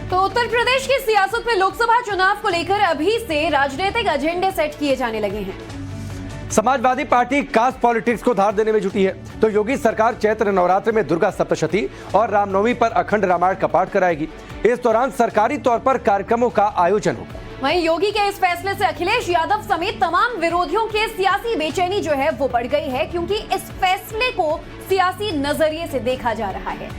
तो उत्तर प्रदेश की सियासत में लोकसभा चुनाव को लेकर अभी से राजनीतिक एजेंडे सेट किए जाने लगे हैं। समाजवादी पार्टी कास्ट पॉलिटिक्स को धार देने में जुटी है, तो योगी सरकार चैत्र नवरात्र में दुर्गा सप्तशती और रामनवमी पर अखंड रामायण का पाठ कराएगी। इस दौरान सरकारी तौर पर कार्यक्रमों का आयोजन होगा। वहीं योगी के इस फैसले से अखिलेश यादव समेत तमाम विरोधियों के सियासी बेचैनी जो है वो बढ़ गई है, क्योंकि इस फैसले को सियासी नजरिए से देखा जा रहा है।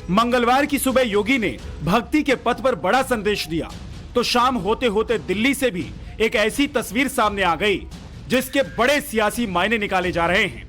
मंगलवार की सुबह योगी ने भक्ति के पथ पर बड़ा संदेश दिया, तो शाम होते होते दिल्ली से भी एक ऐसी तस्वीर सामने आ गई जिसके बड़े सियासी मायने निकाले जा रहे हैं।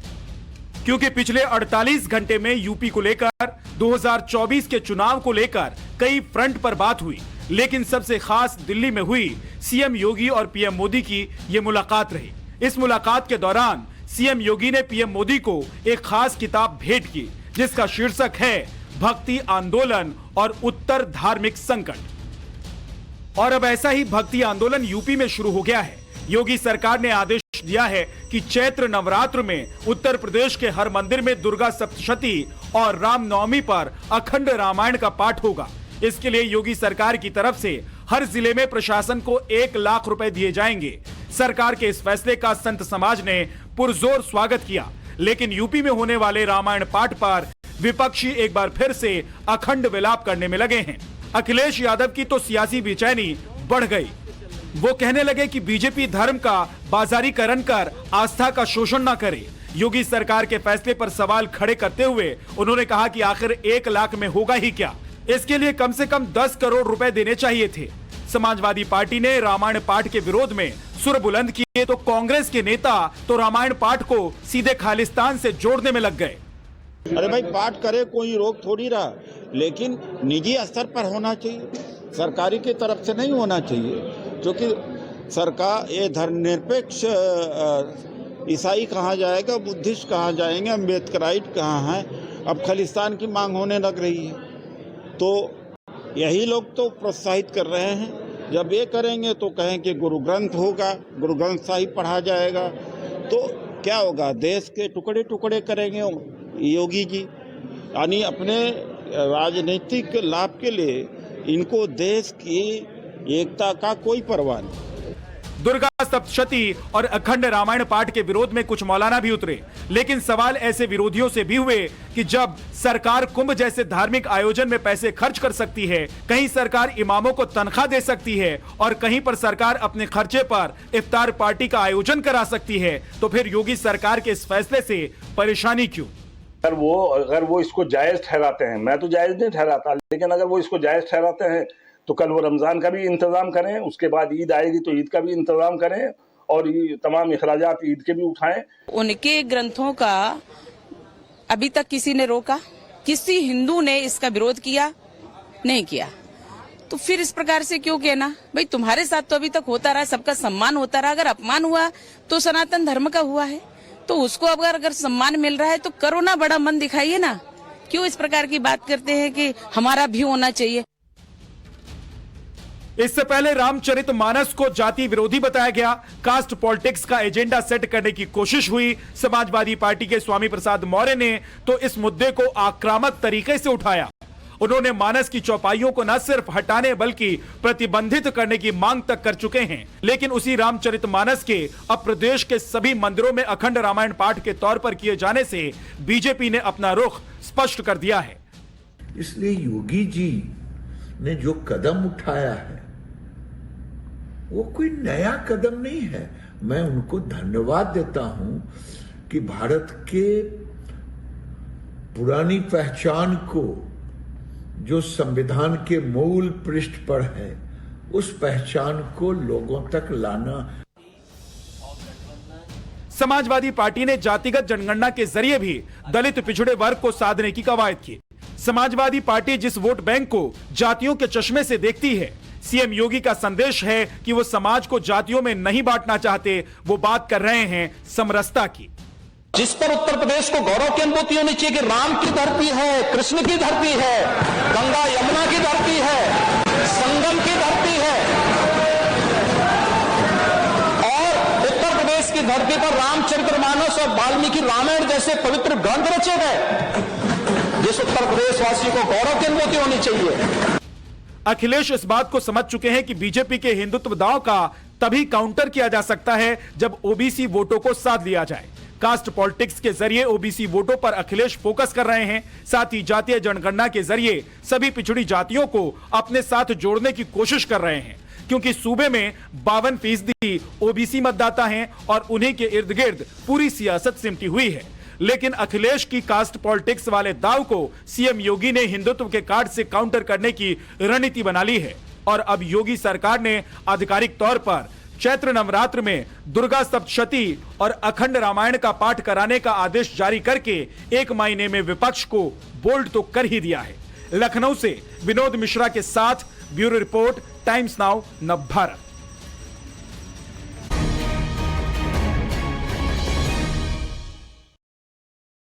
क्योंकि पिछले 48 घंटे में यूपी को लेकर 2024 के चुनाव को लेकर कई फ्रंट पर बात हुई, लेकिन सबसे खास दिल्ली में हुई सीएम योगी और पीएम मोदी की ये मुलाकात रही। इस मुलाकात के दौरान सीएम योगी ने पीएम मोदी को एक खास किताब भेंट की, जिसका शीर्षक है भक्ति आंदोलन और उत्तर धार्मिक संकट। और अब ऐसा ही भक्ति आंदोलन यूपी में शुरू हो गया है। योगी सरकार ने आदेश दिया है कि चैत्र नवरात्र में उत्तर प्रदेश के हर मंदिर में दुर्गा सप्तशती और रामनवमी पर अखंड रामायण का पाठ होगा। इसके लिए योगी सरकार की तरफ से हर जिले में प्रशासन को 1 लाख रुपए दिए जाएंगे। सरकार के इस फैसले का संत समाज ने पुरजोर स्वागत किया, लेकिन यूपी में होने वाले रामायण पाठ पर विपक्षी एक बार फिर से अखंड विलाप करने में लगे हैं। अखिलेश यादव की तो सियासी बेचैनी बढ़ गई। वो कहने लगे कि बीजेपी धर्म का बाजारीकरण कर आस्था का शोषण न करे। योगी सरकार के फैसले पर सवाल खड़े करते हुए उन्होंने कहा कि आखिर 1 लाख में होगा ही क्या, इसके लिए कम से कम 10 करोड़ रुपए देने चाहिए थे। समाजवादी पार्टी ने रामायण पाठ के विरोध में सुर बुलंद किए, तो कांग्रेस के नेता तो रामायण पाठ को सीधे खालिस्तान से जोड़ने में लग गए। अरे भाई, पाठ करे कोई रोक थोड़ी रहा, लेकिन निजी स्तर पर होना चाहिए, सरकारी की तरफ से नहीं होना चाहिए। क्योंकि सरकार ये धर्मनिरपेक्ष ईसाई कहाँ जाएगा, बुद्धिस्ट कहाँ जाएंगे, अम्बेडकराइट कहाँ है। अब खालिस्तान की मांग होने लग रही है, तो यही लोग तो प्रोत्साहित कर रहे हैं। जब ये करेंगे तो कहें कि गुरु ग्रंथ होगा, गुरु ग्रंथ साहिब पढ़ा जाएगा, तो क्या होगा, देश के टुकड़े टुकड़े करेंगे योगी जी। यानी अपने राजनीतिक लाभ के लिए इनको देश की एकता का कोई परवाह नहीं। दुर्गा सप्तशती और अखंड रामायण पाठ के विरोध में कुछ मौलाना भी उतरे, लेकिन सवाल ऐसे विरोधियों से भी हुए कि जब सरकार कुंभ जैसे धार्मिक आयोजन में पैसे खर्च कर सकती है, कहीं सरकार इमामों को तनख्वाह दे सकती है और कहीं पर सरकार अपने खर्चे पर इफ्तार पार्टी का आयोजन करा सकती है, तो फिर योगी सरकार के इस फैसले से परेशानी क्यों? अगर वो इसको जायज ठहराते हैं, मैं तो जायज नहीं ठहराता, लेकिन अगर वो इसको जायज ठहराते हैं तो कल वो रमजान का भी इंतजाम करें, उसके बाद ईद आएगी तो ईद का भी इंतजाम करें और तमाम इखराजात ईद के भी उठाएं। उनके ग्रंथों का अभी तक किसी ने रोका? किसी हिंदू ने इसका विरोध किया? नहीं किया। तो फिर इस प्रकार से क्यों कहना? भाई तुम्हारे साथ तो अभी तक होता रहा, सबका सम्मान होता रहा। अगर अपमान हुआ तो सनातन धर्म का हुआ है, तो उसको अगर सम्मान मिल रहा है तो करो ना, बड़ा मन दिखाइए ना। क्यों इस प्रकार की बात करते हैं कि हमारा भी होना चाहिए? इससे पहले रामचरितमानस को जाति विरोधी बताया गया, कास्ट पॉलिटिक्स का एजेंडा सेट करने की कोशिश हुई। समाजवादी पार्टी के स्वामी प्रसाद मौर्य ने तो इस मुद्दे को आक्रामक तरीके से उठाया। उन्होंने मानस की चौपाइयों को न सिर्फ हटाने बल्कि प्रतिबंधित करने की मांग तक कर चुके हैं। लेकिन उसी रामचरितमानस के अब प्रदेश के सभी मंदिरों में अखंड रामायण पाठ के तौर पर किए जाने से बीजेपी ने अपना रुख स्पष्ट कर दिया है। इसलिए योगी जी ने जो कदम उठाया है वो कोई नया कदम नहीं है। मैं उनको धन्यवाद देता हूं कि भारत के पुरानी पहचान को, जो संविधान के मूल पृष्ठ पर है, उस पहचान को लोगों तक लाना। समाजवादी पार्टी ने जातिगत जनगणना के जरिए भी दलित पिछड़े वर्ग को साधने की कवायद की। समाजवादी पार्टी जिस वोट बैंक को जातियों के चश्मे से देखती है, सीएम योगी का संदेश है कि वो समाज को जातियों में नहीं बांटना चाहते। वो बात कर रहे हैं समरसता की, जिस पर उत्तर प्रदेश को गौरव की अनुभूति होनी चाहिए कि राम की धरती है, कृष्ण की धरती है, गंगा यमुना की धरती है, संगम की धरती है। धरती पर रामचरितमानस और वाल्मीकि रामायण जैसे पवित्र ग्रंथ रचे गए, जिस उत्तर प्रदेश वासी को गौरव की अनुभूति होनी चाहिए। अखिलेश इस बात को समझ चुके हैं कि बीजेपी के हिंदुत्व दांव का तभी काउंटर किया जा सकता है जब ओबीसी वोटों को साध लिया जाए। कास्ट पॉलिटिक्स के जरिए ओबीसी वोटों पर अखिलेश फोकस कर रहे हैं, साथ ही जातीय जनगणना के जरिए सभी पिछड़ी जातियों को अपने साथ जोड़ने की कोशिश कर रहे हैं, क्योंकि सूबे में 52% ओबीसी मतदाता हैं और उन्हीं के इर्द गिर्द पूरी सियासत सिमटी हुई है। लेकिन अखिलेश की कास्ट पॉलिटिक्स वाले दाव को सीएम योगी ने हिंदुत्व के कार्ड से काउंटर करने की रणनीति बना ली है और अब योगी सरकार ने आधिकारिक तौर पर चैत्र नवरात्र में दुर्गा सप्तशती और अखंड रामायण का पाठ कराने का आदेश जारी करके एक महीने में विपक्ष को बोल्ड तो कर ही दिया है। लखनऊ से विनोद मिश्रा के साथ bureau report, times now Navbharat.